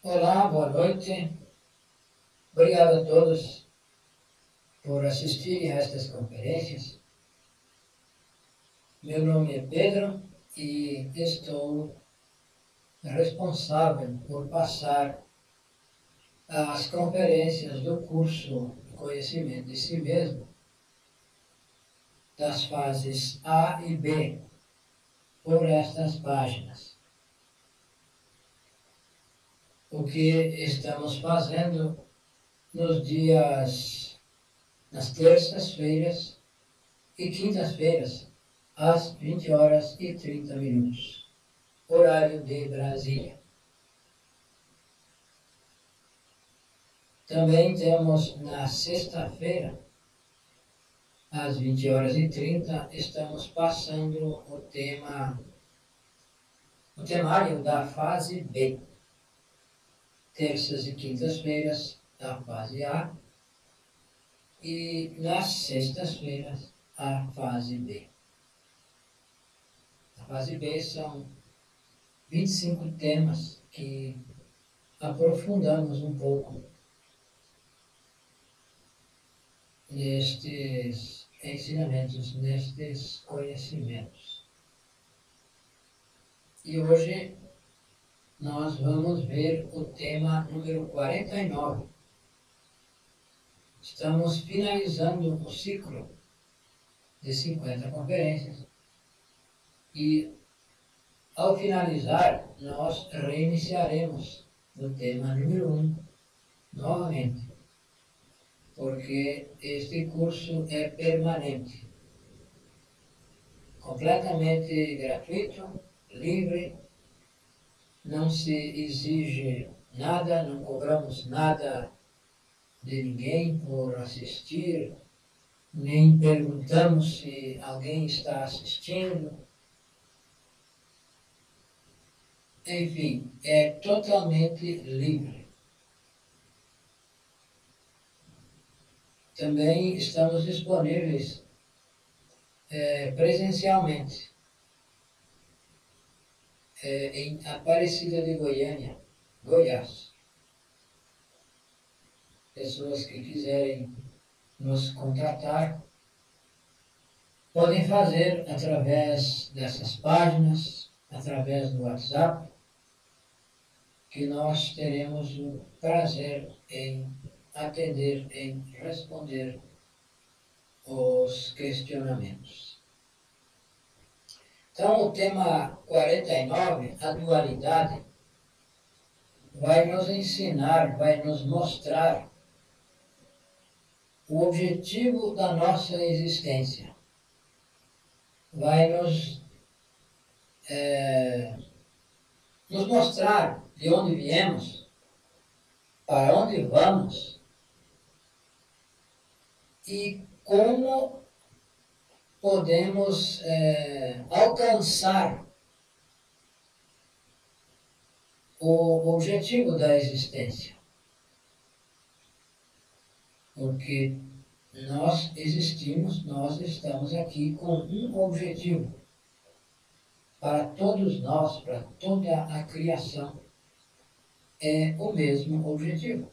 Olá, boa noite. Obrigado a todos por assistirem a estas conferências. Meu nome é Pedro e estou responsável por passar as conferências do curso Conhecimento de Si Mesmo, das fases A e B, por estas páginas. O que estamos fazendo nas terças-feiras e quintas-feiras, às 20h30, horário de Brasília. Também temos na sexta-feira, às 20h30, estamos passando o temário da fase B. Terças e quintas-feiras, a fase A, e nas sextas-feiras, a fase B. A fase B são 25 temas que aprofundamos um pouco nestes ensinamentos, nestes conhecimentos. E hoje nós vamos ver o tema número 49. Estamos finalizando o ciclo de 50 conferências e, ao finalizar, nós reiniciaremos o tema número 1 novamente, porque este curso é permanente, completamente gratuito, livre, não se exige nada, não cobramos nada de ninguém por assistir, nem perguntamos se alguém está assistindo. Enfim, é totalmente livre. Também estamos disponíveis presencialmente em Aparecida de Goiânia, Goiás. Pessoas que quiserem nos contatar podem fazer através dessas páginas, através do WhatsApp, que nós teremos o prazer em atender, em responder os questionamentos. Então, o tema 49, a dualidade, vai nos ensinar, vai nos mostrar o objetivo da nossa existência. Vai nos mostrar de onde viemos, para onde vamos e como podemos alcançar o objetivo da existência. Porque nós existimos, nós estamos aqui com um objetivo. Para todos nós, para toda a criação, é o mesmo objetivo.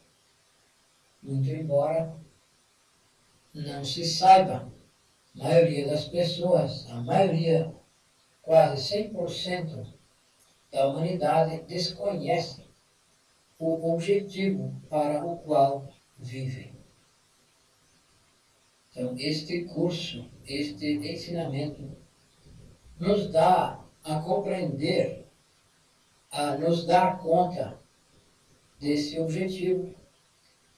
Muito embora não se saiba, a maioria das pessoas, a maioria, quase 100% da humanidade, desconhece o objetivo para o qual vivem. Então, este curso, este ensinamento, nos dá a compreender, a nos dar conta desse objetivo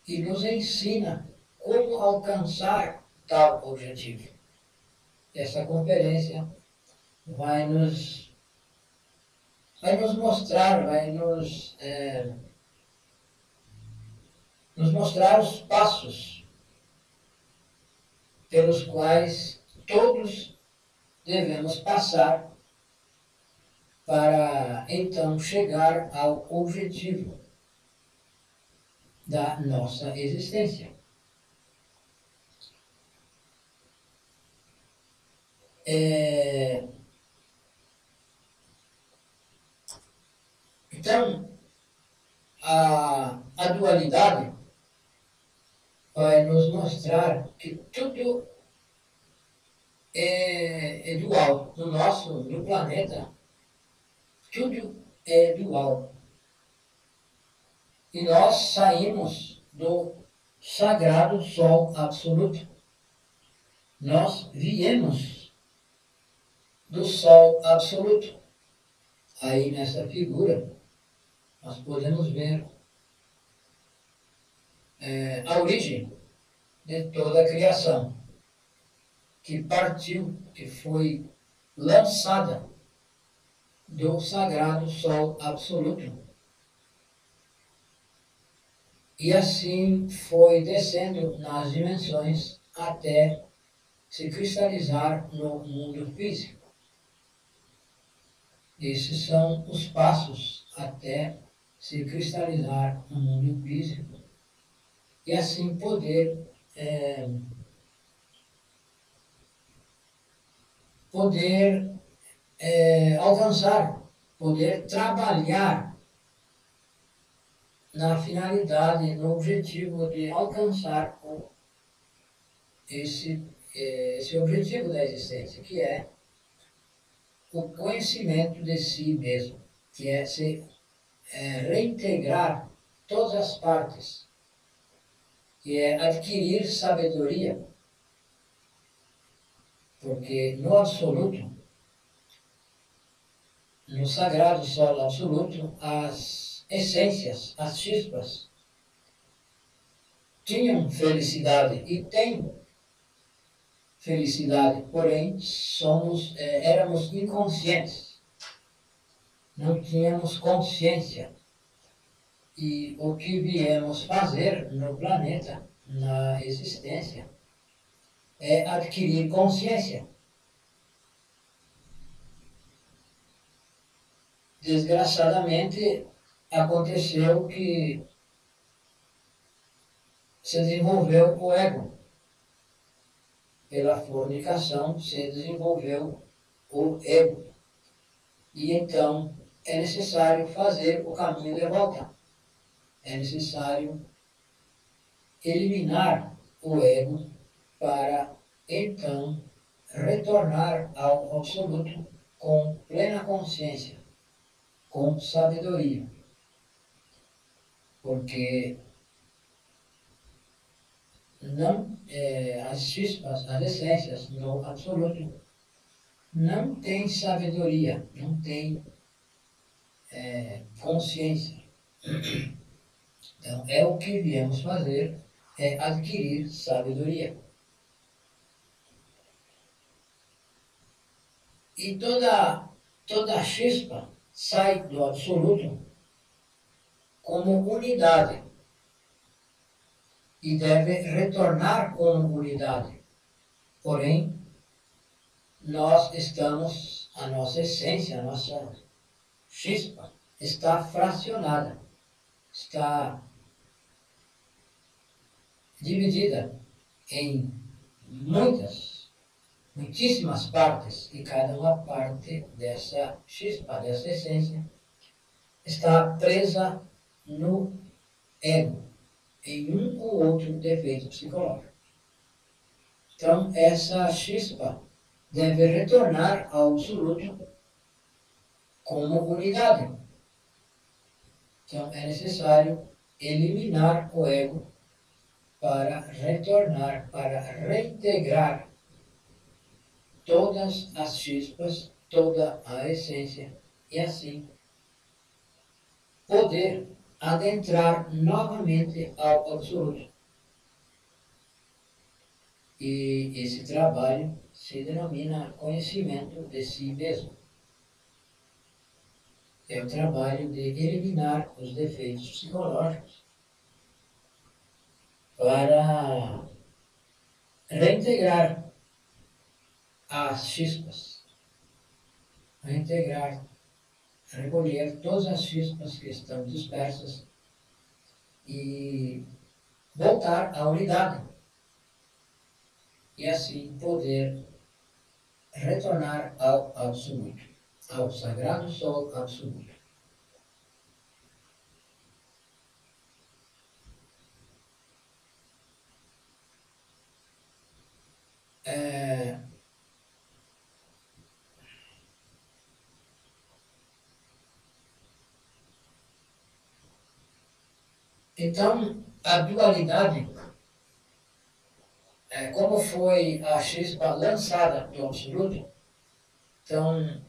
e nos ensina como alcançar tal objetivo. Essa conferência vai nos mostrar, nos mostrar os passos pelos quais todos devemos passar para então chegar ao objetivo da nossa existência. Então, A dualidade vai nos mostrar que tudo é dual. No planeta, tudo é dual. E nós saímos do sagrado Sol absoluto. Nós viemos do Sol absoluto. Aí nessa figura, nós podemos ver a origem de toda a criação, que partiu, que foi lançada do sagrado Sol absoluto. E assim foi descendo nas dimensões até se cristalizar no mundo físico. Esses são os passos até se cristalizar no mundo físico e assim poder alcançar, poder trabalhar na finalidade, no objetivo de alcançar esse objetivo da existência, que é o conhecimento de si mesmo, que é se reintegrar todas as partes, que é adquirir sabedoria, porque no absoluto, no sagrado Sol absoluto, as essências, as chispas, tinham felicidade e têm felicidade, porém éramos inconscientes, não tínhamos consciência. E o que viemos fazer no planeta, na existência, é adquirir consciência. Desgraçadamente, aconteceu que se desenvolveu o ego. Pela fornicação se desenvolveu o ego. E então é necessário fazer o caminho de volta. É necessário eliminar o ego para então retornar ao absoluto com plena consciência, com sabedoria. Porque não, as chispas, as essências no absoluto não têm sabedoria, não têm consciência. Então, é o que viemos fazer, é adquirir sabedoria. E toda chispa sai do absoluto como unidade e deve retornar como unidade. Porém, a nossa essência, a nossa chispa está fracionada, está dividida em muitíssimas partes, e cada uma parte dessa chispa, dessa essência, está presa no ego, em um ou outro defeito psicológico. Então, essa chispa deve retornar ao absoluto como unidade. Então, é necessário eliminar o ego para retornar, para reintegrar todas as chispas, toda a essência, e assim poder adentrar novamente ao absoluto. E esse trabalho se denomina conhecimento de si mesmo. É o trabalho de eliminar os defeitos psicológicos para reintegrar as chispas, reintegrar, recolher todas as chispas que estão dispersas e voltar à unidade. E assim poder retornar ao absoluto, ao sagrado Sol absoluto. Então, a dualidade, como foi a chispa lançada do Absoluto, então,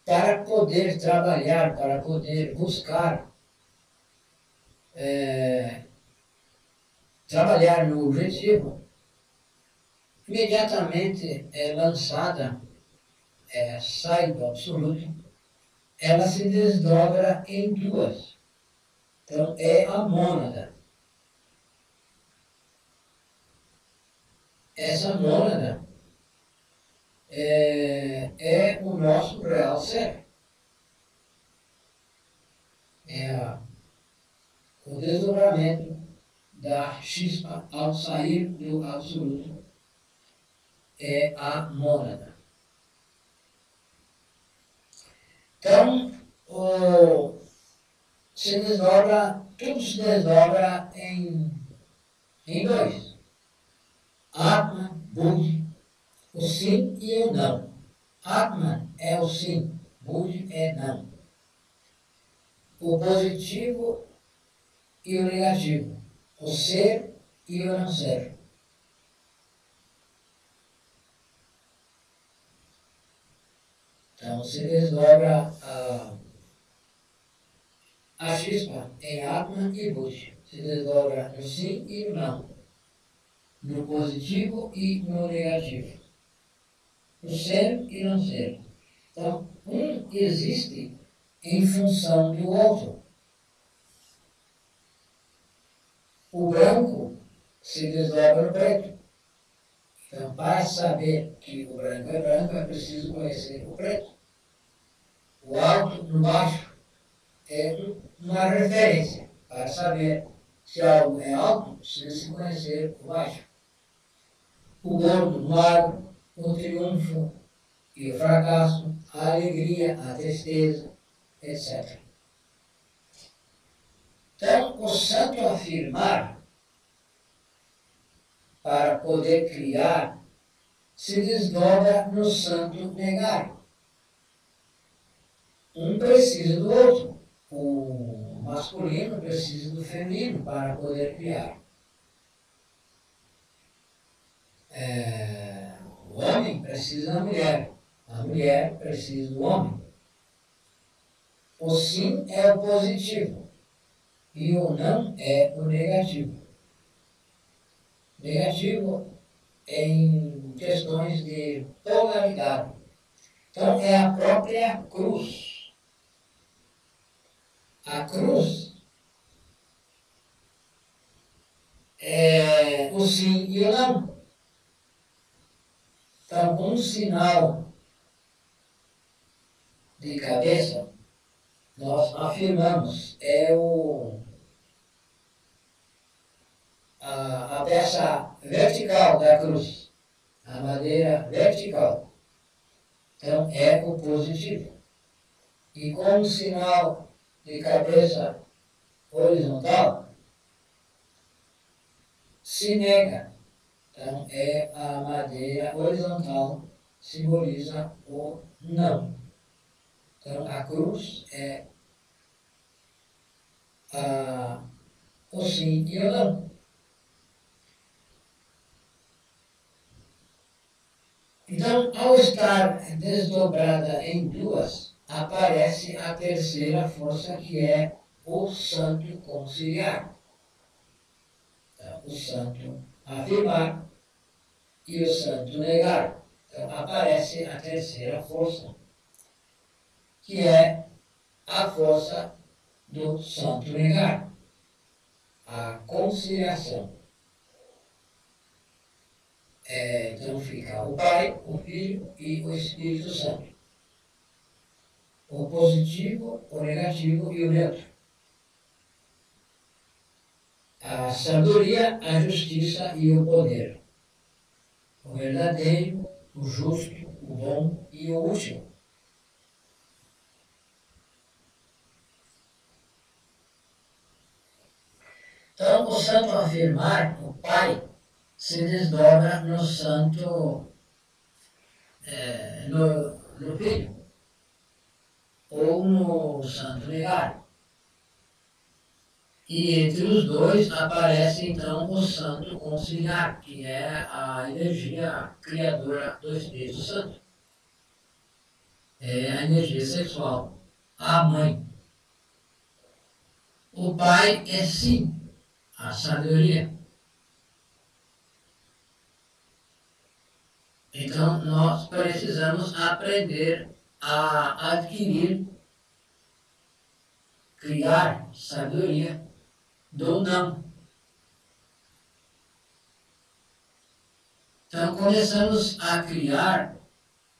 para poder trabalhar, para poder buscar, trabalhar no objetivo, imediatamente é lançada, sai do Absoluto, ela se desdobra em duas. Então, é a mônada. Essa mônada é o nosso real ser. O desdobramento da chispa ao sair do absoluto é a mônada. Então, tudo se desdobra em dois. Atman, Budi, o sim e o não. Atman é o sim, Budi é não. O positivo e o negativo. O ser e o não ser. Então se desdobra a chispa em Atman e Budi. Se desdobra no sim e no não. No positivo e no negativo. No ser e não ser. Então, um existe em função do outro. O branco se desdobra no preto. Então, para saber que o branco, é preciso conhecer o preto. O alto no baixo é uma referência para saber se algo é alto, precisa se conhecer o baixo. O gordo, o magro, o triunfo e o fracasso, a alegria, a tristeza, etc. Então, o santo afirmar, para poder criar, se desdobra no santo negar. Um precisa do outro. O masculino precisa do feminino para poder criar. O homem precisa da mulher. A mulher precisa do homem. O sim é o positivo e o não é o negativo. Negativo em questões de polaridade. Então é a própria cruz. A cruz é o sim e o não. Então, um sinal de cabeça, nós afirmamos, é a peça vertical da cruz, a madeira vertical. Então, é o positivo. E com um sinal de cabeça horizontal, se nega. Então, é a madeira horizontal, simboliza o não. Então, a cruz é o sim e o não. Então, ao estar desdobrada em duas, aparece a terceira força, que é o santo conciliar. Então, o santo afirmar e o santo negar. Então, aparece a terceira força, que é a força do santo negar, a conciliação. Então fica o Pai, o Filho e o Espírito Santo. O positivo, o negativo e o neutro. A sabedoria, a justiça e o poder. O verdadeiro, o justo, o bom e o útil. Então, o santo afirmar, o Pai, se desdobra no santo, no Filho, ou no santo negar. E entre os dois aparece então o Santo Conciliar, que é a energia criadora do Espírito Santo. É a energia sexual, a mãe. O pai é sim a sabedoria. Então nós precisamos aprender a adquirir, criar sabedoria do não. Então começamos a criar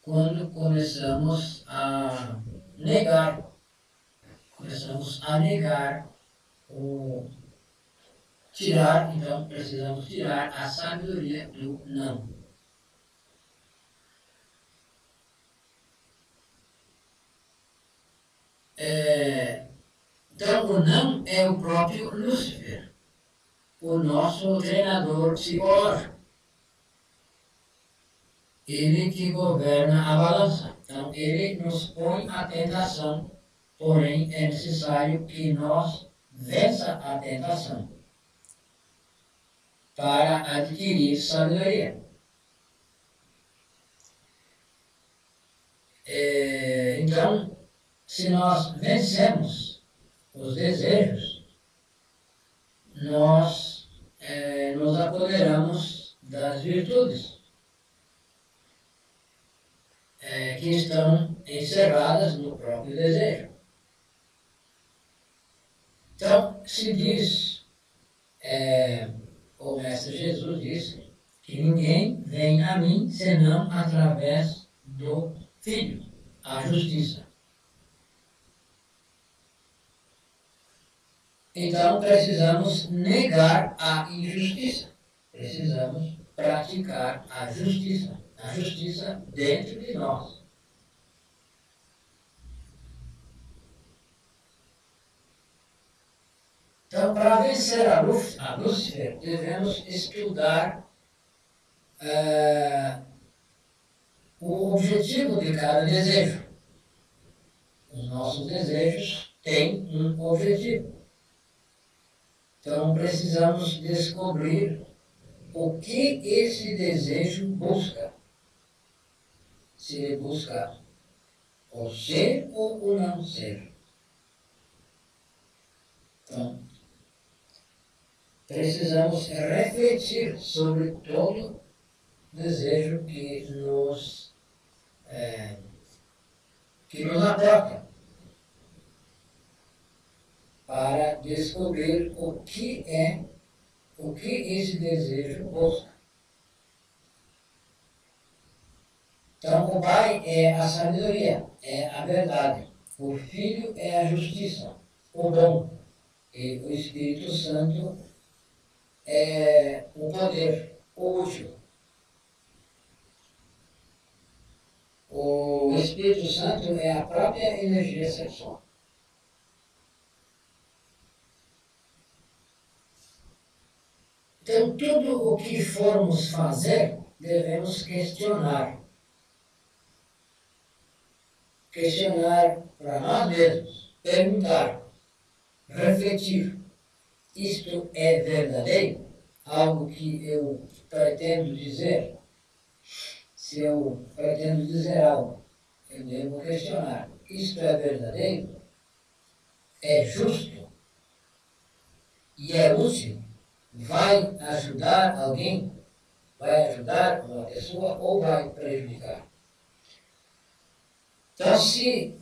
quando começamos a negar. Começamos a negar o tirar, então precisamos tirar a sabedoria do não. Então o não é o próprio Lúcifer, o nosso treinador psicológico. Ele que governa a balança. Então ele nos põe a tentação, porém é necessário que nós vença a tentação para adquirir sabedoria. Então, se nós vencemos os desejos, nós nos apoderamos das virtudes que estão encerradas no próprio desejo. Então, se diz, o Mestre Jesus disse, que ninguém vem a mim senão através do Filho, a justiça. Então precisamos negar a injustiça. Precisamos praticar a justiça dentro de nós. Então, para vencer a Lúcifer, devemos estudar o objetivo de cada desejo. Os nossos desejos têm um objetivo. Então precisamos descobrir o que esse desejo busca. Se ele busca o ser ou o não ser. Então, precisamos refletir sobre todo desejo que nos aporta para descobrir o que esse desejo busca. Então, o Pai é a sabedoria, é a verdade. O Filho é a justiça, o dom. E o Espírito Santo é o poder, o útil. O Espírito Santo é a própria energia sexual. Então, tudo o que formos fazer, devemos questionar. Questionar para nós mesmos, perguntar, refletir. Isto é verdadeiro? Algo que eu pretendo dizer? Se eu pretendo dizer algo, eu devo questionar. Isto é verdadeiro? É justo? E é útil? Vai ajudar alguém? Vai ajudar uma pessoa ou vai prejudicar? Então, se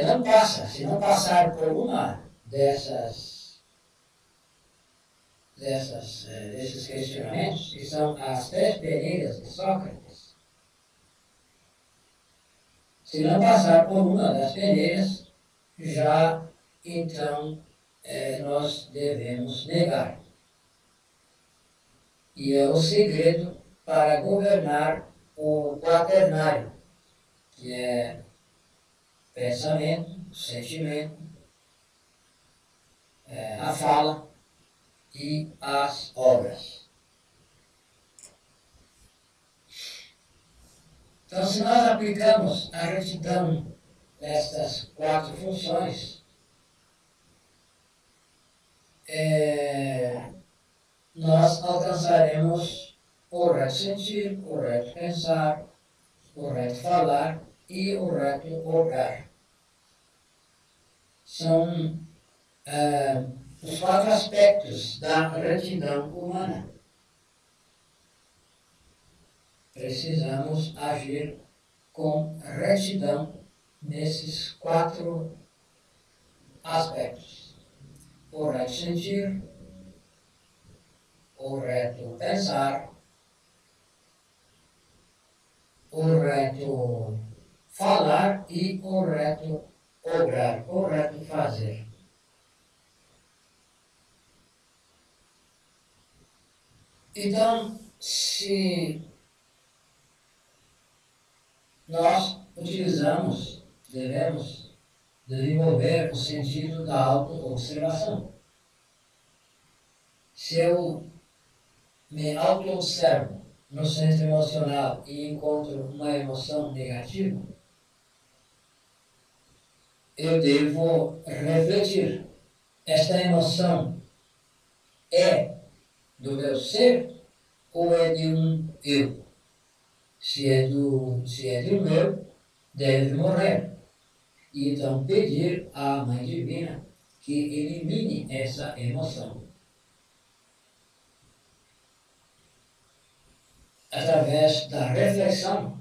não passar por uma desses questionamentos, que são as 3 peneiras de Sócrates, se não passar por uma das peneiras, já então nós devemos negar. E é o segredo para governar o quaternário, que é pensamento, sentimento, a fala e as obras. Então, se nós aplicamos a retidão nestas 4 funções, nós alcançaremos o reto sentir, o reto pensar, o reto falar e o reto orar. São os 4 aspectos da retidão humana. Precisamos agir com retidão nesses 4 aspectos: o reto sentir, o reto pensar, o reto falar e o reto obrar, o reto fazer. Então, se nós devemos desenvolver o sentido da auto-observação. Se eu me auto-observo no centro emocional e encontro uma emoção negativa, eu devo refletir. Esta emoção é do meu ser ou é de um eu? Se é de um eu, deve morrer. E então pedir à Mãe Divina que elimine essa emoção. Através da reflexão,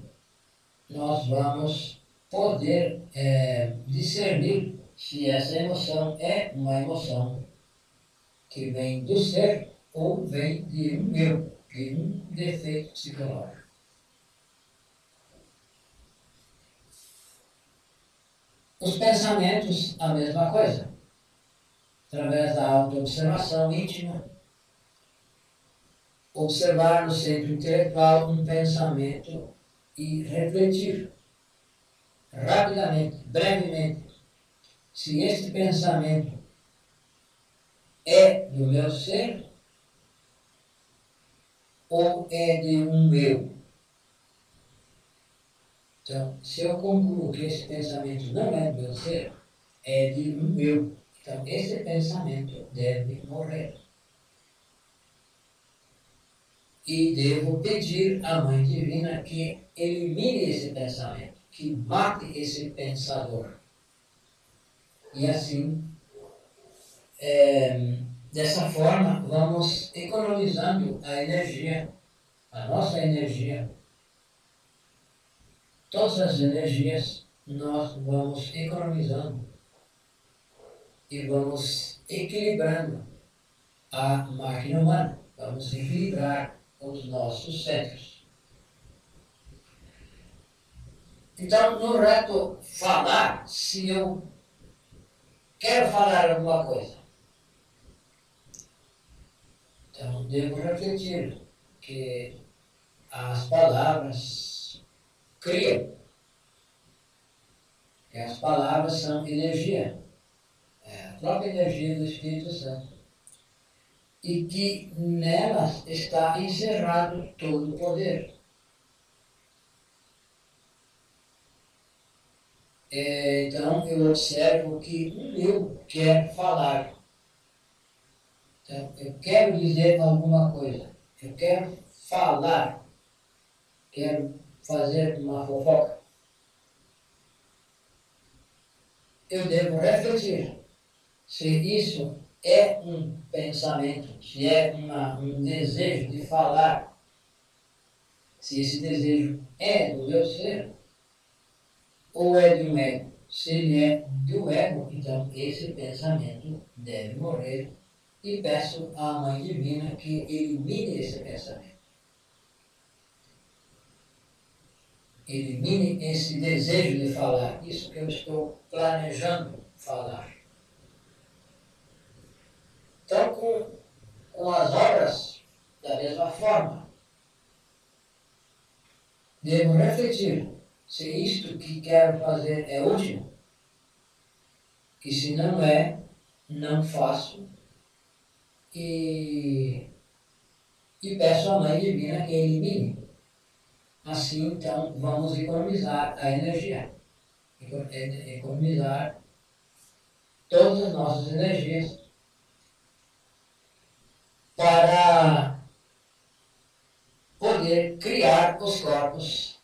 nós vamos poder discernir se essa emoção é uma emoção que vem do ser ou vem de um eu, de um defeito psicológico. Os pensamentos, a mesma coisa. Através da auto-observação íntima, observar no centro intelectual um pensamento e refletir rapidamente, brevemente, se este pensamento é do meu ser ou é de um eu. Então, se eu concluo que esse pensamento não é do meu ser, é de um eu. Então, esse pensamento deve morrer. E devo pedir à Mãe Divina que elimine esse pensamento, que mate esse pensador. E assim, dessa forma, vamos economizando a energia, a nossa energia. Todas as energias nós vamos economizando e vamos equilibrando a máquina humana. Vamos equilibrar os nossos centros. Então, no reto falar, se eu quero falar alguma coisa, então devo refletir que as palavras criam, que as palavras são energia, a própria energia do Espírito Santo, e que nelas está encerrado todo o poder. Então eu observo que um eu quer falar. Então, eu quero dizer alguma coisa, eu quero falar, quero fazer uma fofoca. Eu devo refletir se isso é um pensamento, se é um desejo de falar, se esse desejo é do meu ser ou é de um ego. Se ele é do ego, então esse pensamento deve morrer e peço à Mãe Divina que elimine esse pensamento. Elimine esse desejo de falar, isso que eu estou planejando falar. Então, com as obras, da mesma forma, devo refletir se isto que quero fazer é útil, e se não é, não faço, e peço à Mãe Divina que elimine. Assim, então, vamos economizar a energia, economizar todas as nossas energias para poder criar os corpos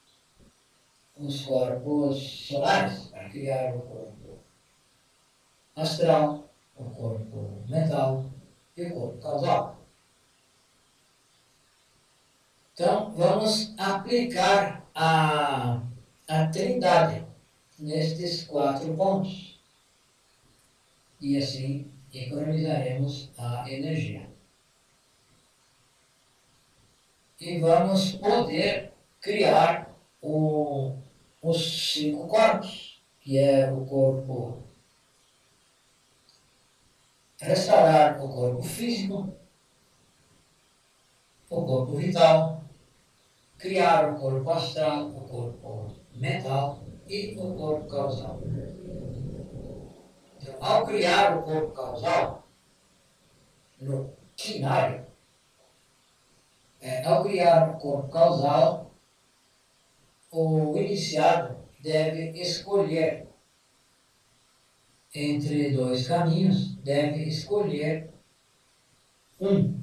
solares, para criar o corpo astral, o corpo mental e o corpo causal. Então, vamos aplicar a trindade nestes 4 pontos. E assim economizaremos a energia. E vamos poder criar os 5 corpos, que é o corpo, restaurar o corpo físico, o corpo vital, criar o corpo astral, o corpo mental e o corpo causal. Então, ao criar o corpo causal, no quinário, ao criar o corpo causal, o iniciado deve escolher entre 2 caminhos, deve escolher um.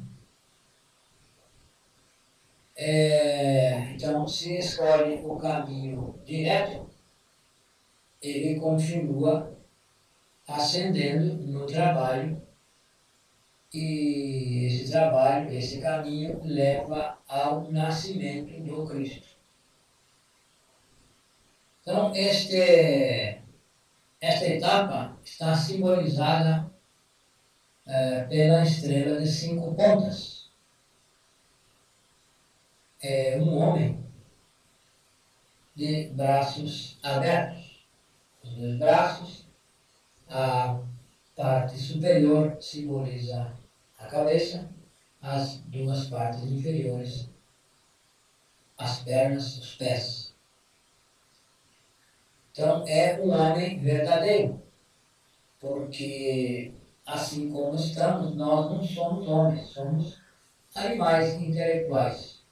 Então, se escolhe o caminho direto, ele continua ascendendo no trabalho e esse trabalho, esse caminho, leva ao nascimento do Cristo. Então, esta etapa está simbolizada pela estrela de 5 pontas. É um homem de braços abertos. Os 2 braços, a parte superior simboliza a cabeça, as 2 partes inferiores, as pernas, os pés. Então, é um homem verdadeiro, porque assim como estamos, nós não somos homens, somos animais intelectuais.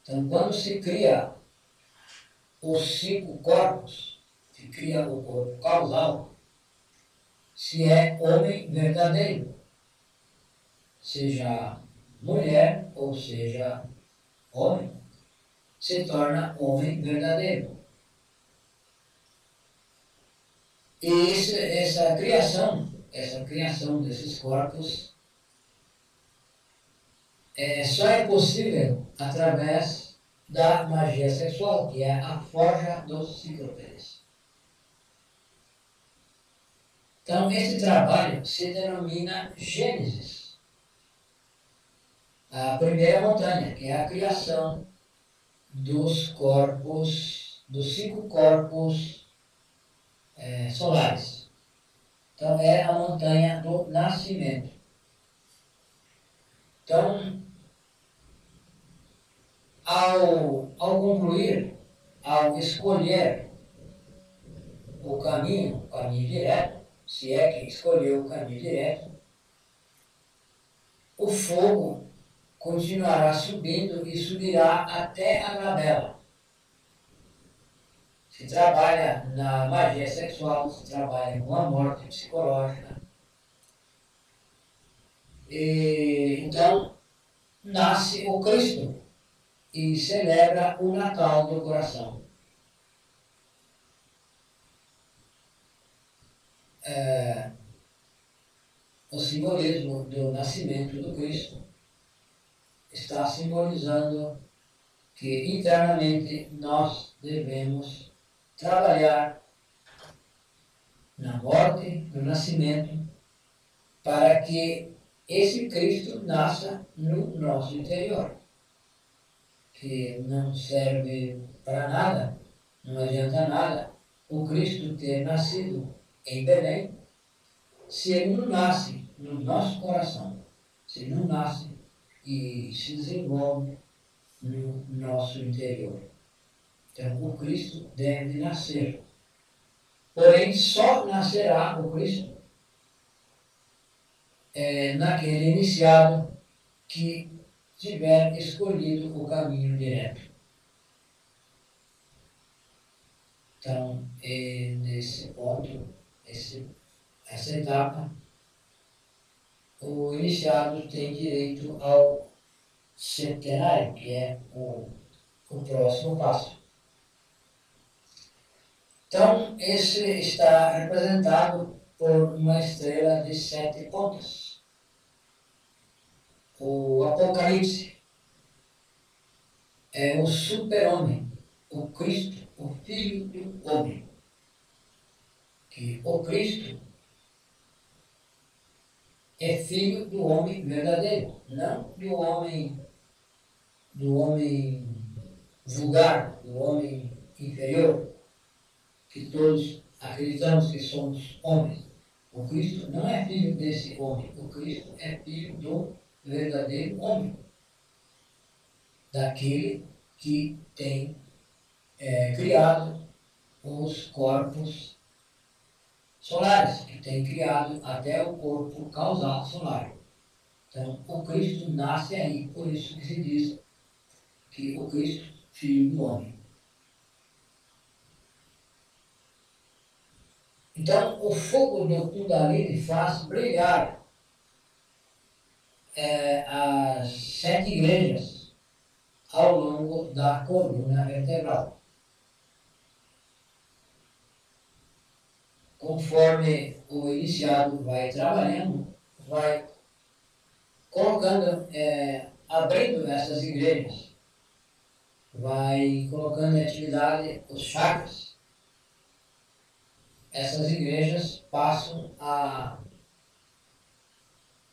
Então, quando se cria os 5 corpos, se cria o corpo causal, se é homem verdadeiro, seja mulher ou seja homem, se torna homem verdadeiro. E essa criação desses corpos só é possível através da magia sexual, que é a forja dos ciclopes. Então, esse trabalho se denomina Gênesis, a primeira montanha, que é a criação dos corpos, dos 5 corpos solares. Então, é a montanha do nascimento. Então, ao concluir, ao escolher o caminho direto, se é que escolheu o caminho direto, o fogo continuará subindo e subirá até a glabela. Se trabalha na magia sexual, se trabalha com a morte psicológica. E, então, nasce o Cristo e celebra o Natal do coração. O simbolismo do nascimento do Cristo está simbolizando que internamente nós devemos trabalhar na morte, no nascimento, para que esse Cristo nasça no nosso interior, que não serve para nada, não adianta nada o Cristo ter nascido em Belém, se ele não nasce no nosso coração, se ele não nasce e se desenvolve no nosso interior. Então, o Cristo deve nascer. Porém, só nascerá o Cristo naquele iniciado que tiver escolhido o caminho direto. Então, nesse ponto, essa etapa, o iniciado tem direito ao septenário, que é o próximo passo. Então, esse está representado por uma estrela de 7 pontas. O Apocalipse é o super-homem, o Cristo, o Filho do Homem. Que o Cristo é filho do homem verdadeiro, não do homem vulgar, do homem inferior, que todos acreditamos que somos homens. O Cristo não é filho desse homem, o Cristo é filho do verdadeiro homem, daquele que tem criado os corpos solares, que tem criado até o corpo causal solar. Então, o Cristo nasce aí, por isso que se diz que o Cristo, filho do homem. Então, o fogo do Kundalini faz brilhar as 7 igrejas ao longo da coluna vertebral. Conforme o iniciado vai trabalhando, vai colocando, abrindo essas igrejas, vai colocando em atividade os chakras. Essas igrejas passam a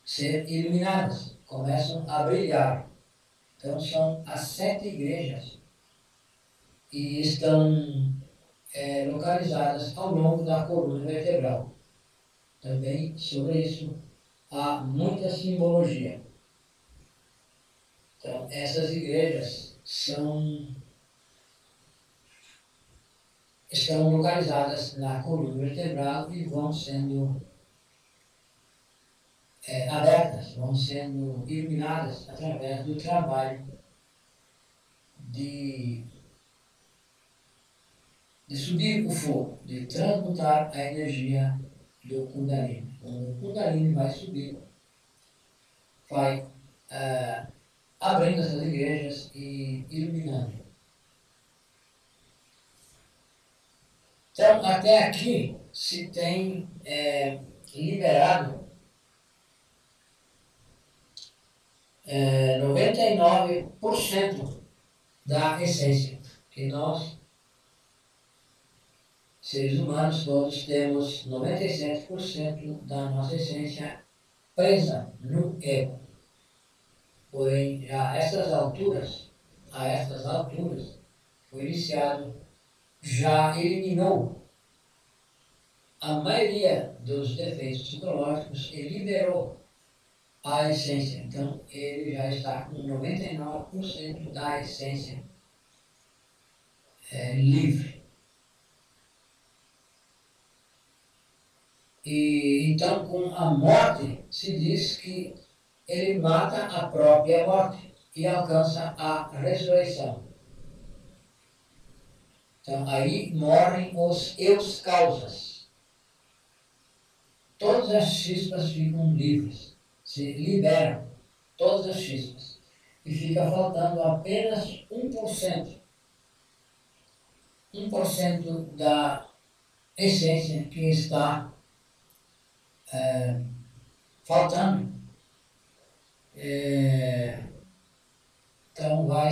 ser iluminadas, começam a brilhar. Então são as 7 igrejas e estão localizadas ao longo da coluna vertebral. Também sobre isso há muita simbologia. Então essas igrejas estão localizadas na coluna vertebral e vão sendo abertas, vão sendo iluminadas através do trabalho de subir o fogo, de transmutar a energia do Kundalini. Quando o Kundalini vai subir, vai abrindo essas igrejas e iluminando. Então, até aqui se tem liberado 99% da essência que nós, seres humanos, todos temos 97% da nossa essência presa no ego. Porém, a estas alturas, o iniciado já eliminou a maioria dos defeitos psicológicos e liberou a essência. Então, ele já está com 99% da essência livre. E então, com a morte, se diz que ele mata a própria morte e alcança a ressurreição. Então, aí morrem os eus causas. Todas as chispas ficam livres, se liberam, todas as chispas. E fica faltando apenas 1%. 1% da essência que está faltando. Então vai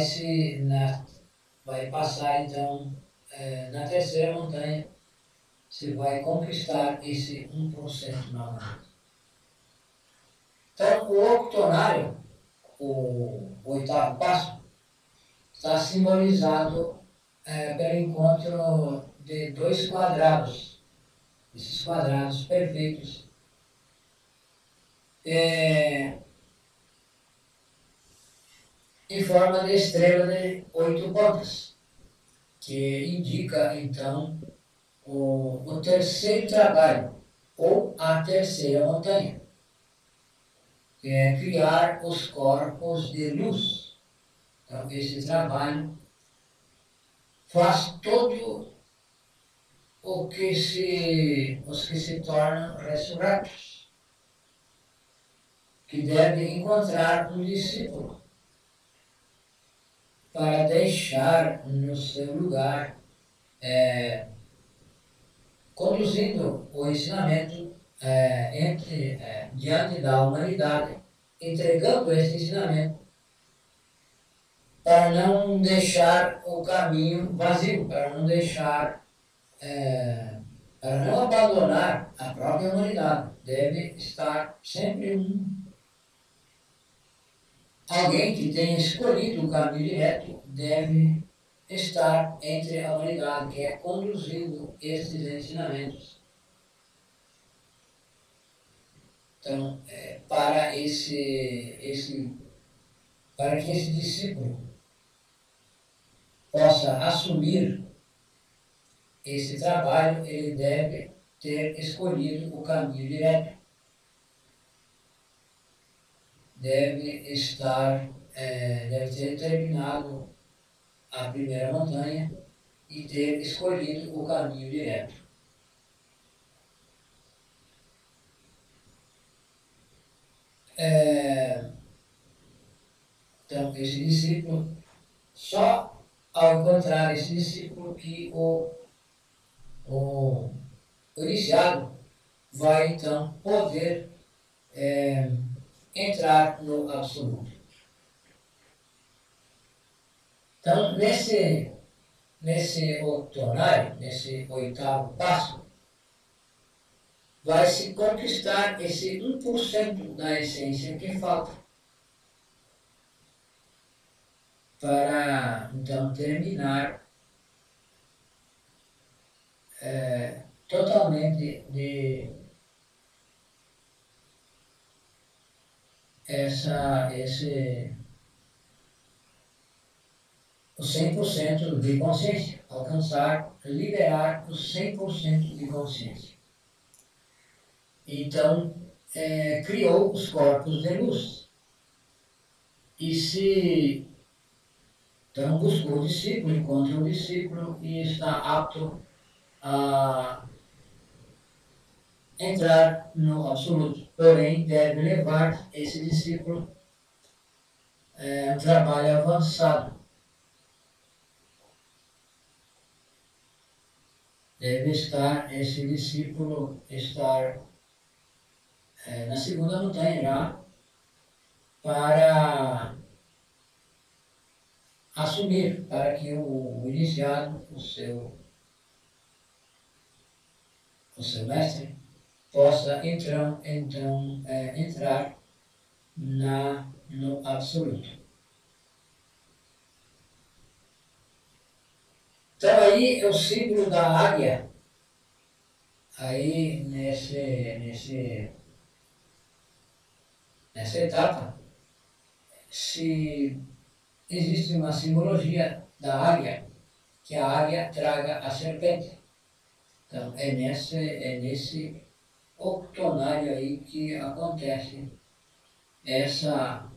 passar então na terceira montanha, se vai conquistar esse 1% novamente. Então o octonário, o 8º passo, está simbolizado pelo encontro de 2 quadrados, esses quadrados perfeitos, em forma de estrela de 8 pontas, que indica então o terceiro trabalho, ou a terceira montanha, que é criar os corpos de luz. Então, esse trabalho faz todo os que se tornam ressurrectos. que deve encontrar um discípulo para deixar no seu lugar, conduzindo o ensinamento diante da humanidade, entregando esse ensinamento para não deixar o caminho vazio, para não abandonar a própria humanidade. Deve estar sempre alguém que tenha escolhido o caminho direto, deve estar entre a humanidade, que é conduzindo estes ensinamentos. Então, para que esse discípulo possa assumir esse trabalho, ele deve ter escolhido o caminho direto. Deve ter terminado a primeira montanha e ter escolhido o caminho direto. Então, esse discípulo, só ao encontrar esse discípulo que o iniciado vai então poder entrar no absoluto. Então, nesse octonário, nesse oitavo passo, vai se conquistar esse 1% da essência que falta para, então, terminar totalmente o 100% de consciência, liberar o 100% de consciência. Então, criou os corpos de luz. Então, buscou o discípulo, encontra o discípulo e está apto a entrar no absoluto. Porém, deve levar esse discípulo um trabalho avançado. Deve esse discípulo estar na segunda montanha já, para assumir, para que o iniciado, o seu mestre, possa então entrar no absoluto. Então aí é o símbolo da águia. Aí nessa etapa, se existe uma simbologia da águia, que a águia traga a serpente. Então é nesse octonário aí que acontece essa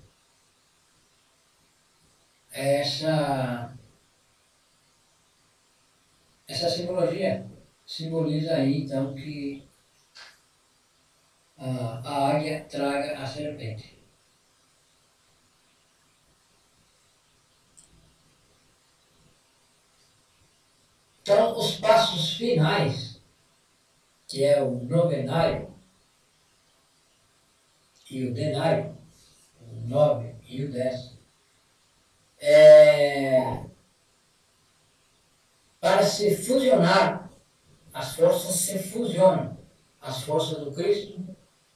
simbologia. Simboliza aí então que a águia traga a serpente. Então, os passos finais, que é o novenário e o denário, o 9 e o 10, para se fusionar, as forças se fusionam, as forças do Cristo,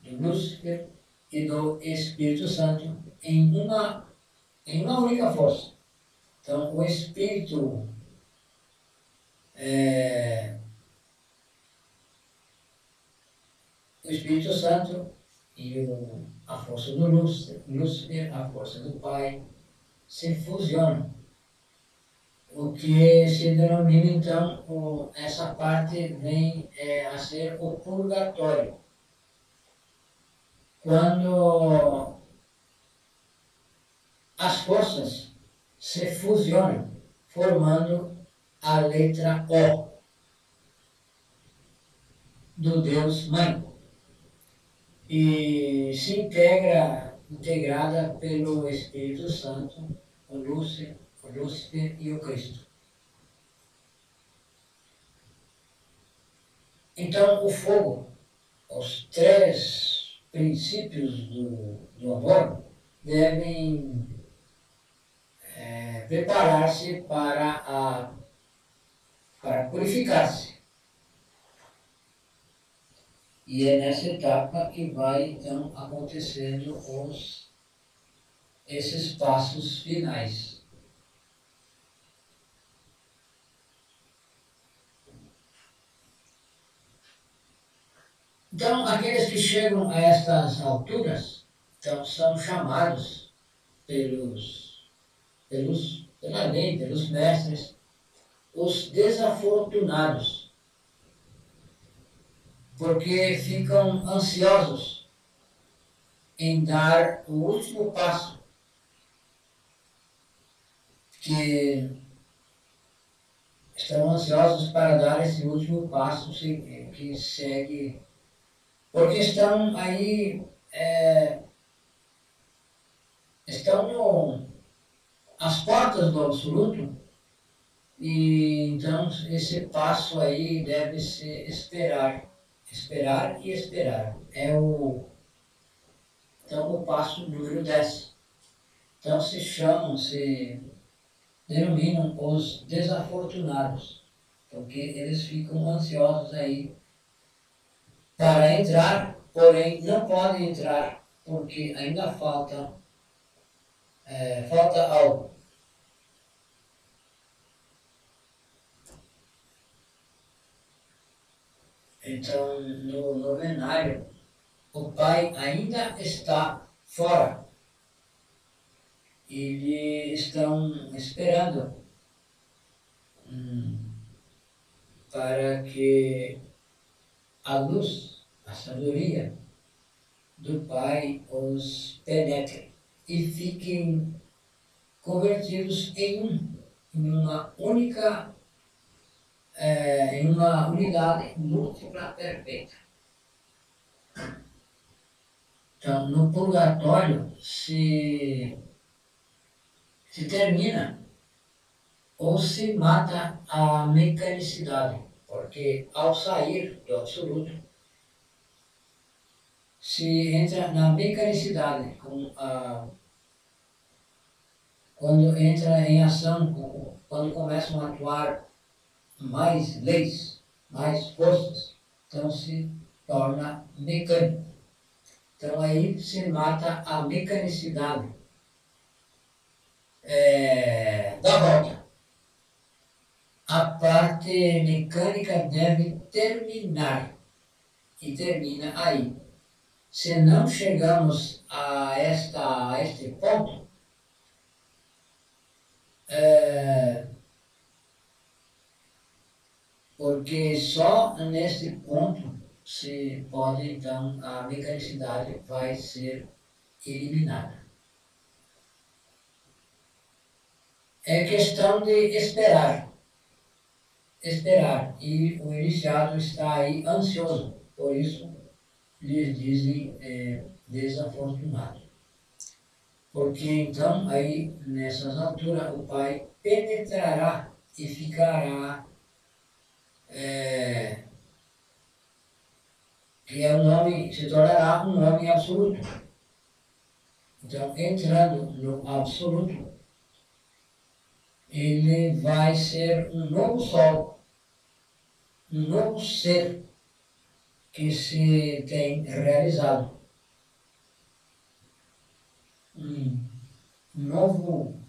do Lúcifer e do Espírito Santo em uma única força. Então, o Espírito Santo e a força do Lúcifer, a força do Pai, se fusionam. O que se denomina, então, essa parte vem a ser o purgatório. Quando as forças se fusionam, formando a letra O do Deus Mãe. e se integrada pelo Espírito Santo, o Lúcifer e o Cristo. Então, o fogo, os três princípios do amor, devem preparar-se para purificar-se. E é nessa etapa que vai, então, acontecendo esses passos finais. Então, aqueles que chegam a estas alturas, então, são chamados pela lei, pelos mestres, os desafortunados, porque ficam ansiosos em dar o último passo, que estão ansiosos para dar esse último passo que segue, porque estão aí, estão às portas do absoluto, e então esse passo aí deve se esperar e esperar. Então o passo número 10. Então se denominam os desafortunados, porque eles ficam ansiosos aí para entrar, porém não podem entrar, porque ainda falta algo. Então, no novenário, o pai ainda está fora. Eles estão esperando para que a luz, a sabedoria do Pai os penetre e fiquem convertidos em uma única, em uma unidade múltipla perfeita. Então, no purgatório se termina ou se mata a mecanicidade, porque ao sair do absoluto se entra na mecanicidade, quando entra em ação, quando começam a atuar mais leis, mais forças, então se torna mecânico. Então aí se mata a mecanicidade da volta. A parte mecânica deve terminar, e termina aí. Se não chegamos a este ponto, porque só nesse ponto se pode, então, a mecanicidade vai ser eliminada. É questão de esperar, e o iniciado está aí ansioso, por isso lhes dizem desafortunado. Porque então, aí, nessas alturas, o Pai penetrará e ficará, que é um nome, se tornará um nome absoluto. Então, entrando no absoluto, ele vai ser um novo sol, um novo ser que se tem realizado. Um novo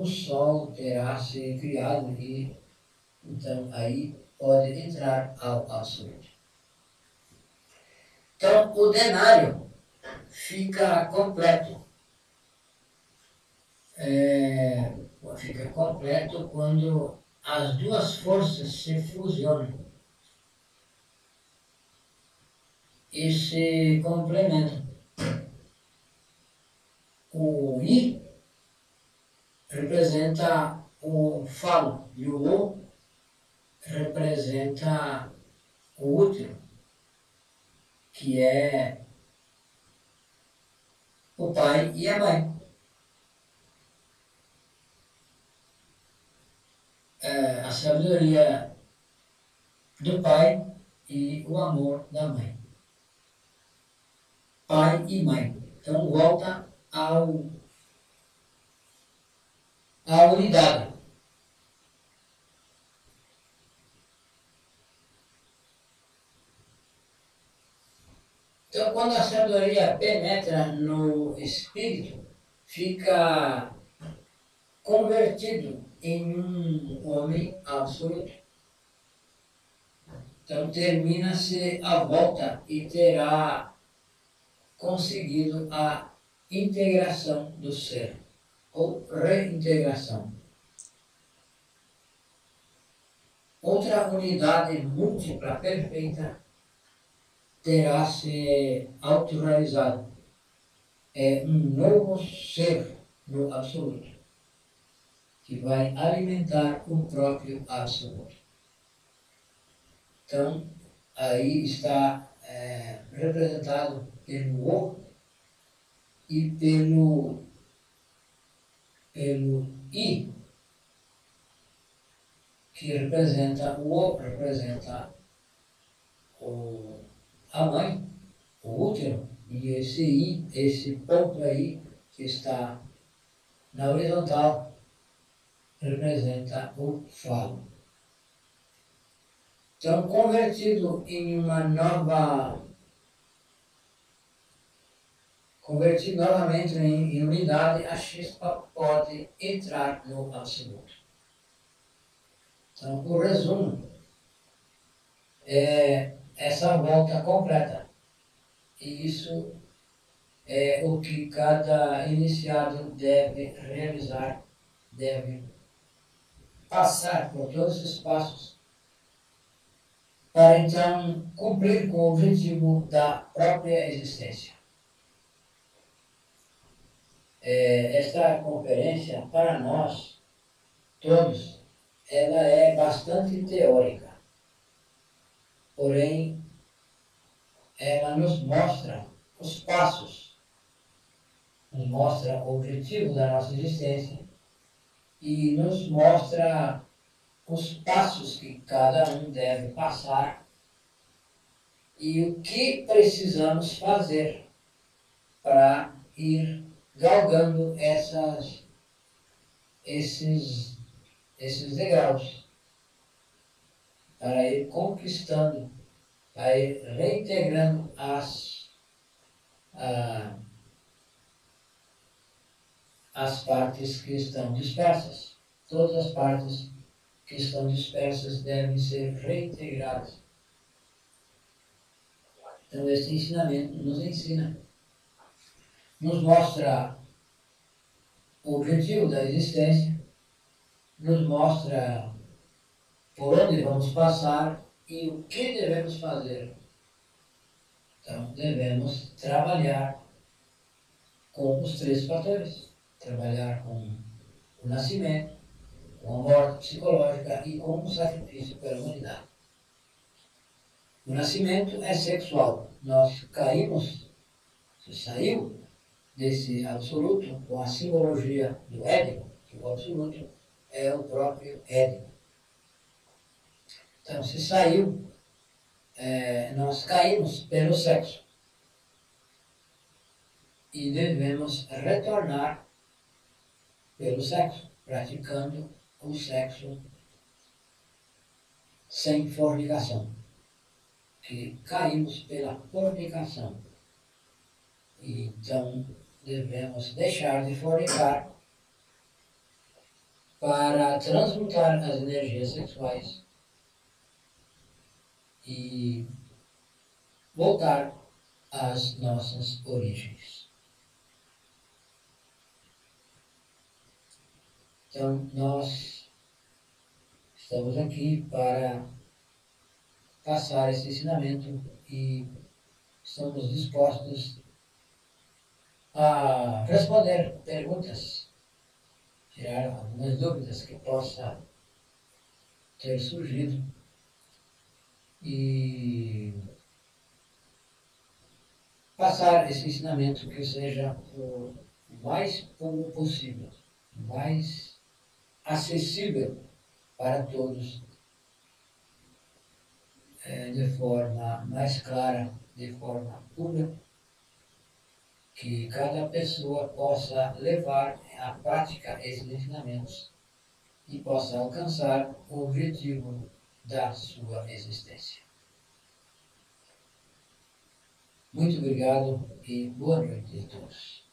sol terá se criado e então aí pode entrar ao absoluto. Então o denário fica completo. Fica completo quando as duas forças se fusionam e se complementam. O I representa o falo e o O representa o útero, que é o pai e a mãe. A sabedoria do pai e o amor da mãe. Pai e mãe. Então volta à unidade. Então, quando a sabedoria penetra no espírito, fica convertido em um homem absoluto. Então, termina-se a volta e terá conseguido a integração do ser, ou reintegração. Outra unidade múltipla perfeita terá se autorrealizado. É um novo ser no absoluto, que vai alimentar o próprio absoluto. Então, aí está representado pelo O e pelo I, que representa o O, representa a mãe, o útero, e esse I, esse ponto aí que está na horizontal, representa o falo. Então, convertido novamente em unidade, a chispa pode entrar no absoluto. Então, o resumo é essa volta completa. E isso é o que cada iniciado deve realizar, deve passar por todos esses passos, para então cumprir com o objetivo da própria existência. Esta conferência, para nós, todos, ela é bastante teórica, porém, ela nos mostra os passos, nos mostra o objetivo da nossa existência e nos mostra os passos que cada um deve passar e o que precisamos fazer para ir galgando esses degraus, para ir conquistando, para ir reintegrando as partes que estão dispersas. Todas as partes que estão dispersas devem ser reintegradas. Então, esse ensinamento nos ensina, nos mostra o objetivo da existência, nos mostra por onde vamos passar e o que devemos fazer. Então, devemos trabalhar com os três fatores. Trabalhar com o nascimento, com a morte psicológica e com o sacrifício pela humanidade. O nascimento é sexual. Nós caímos, você saiu desse absoluto com a simbologia do Éden, que o absoluto é o próprio Éden. Então, se saiu, nós caímos pelo sexo. E devemos retornar pelo sexo, praticando o sexo sem fornicação. Que caímos pela fornicação. Então, devemos deixar de fornicar para transmutar as energias sexuais e voltar às nossas origens. Então, nós estamos aqui para passar esse ensinamento e estamos dispostos a responder perguntas, tirar algumas dúvidas que possa ter surgido e passar esse ensinamento que seja o mais puro possível, mais acessível para todos, de forma mais clara, de forma pura, que cada pessoa possa levar à prática esses ensinamentos e possa alcançar o objetivo da sua existência. Muito obrigado e boa noite a todos.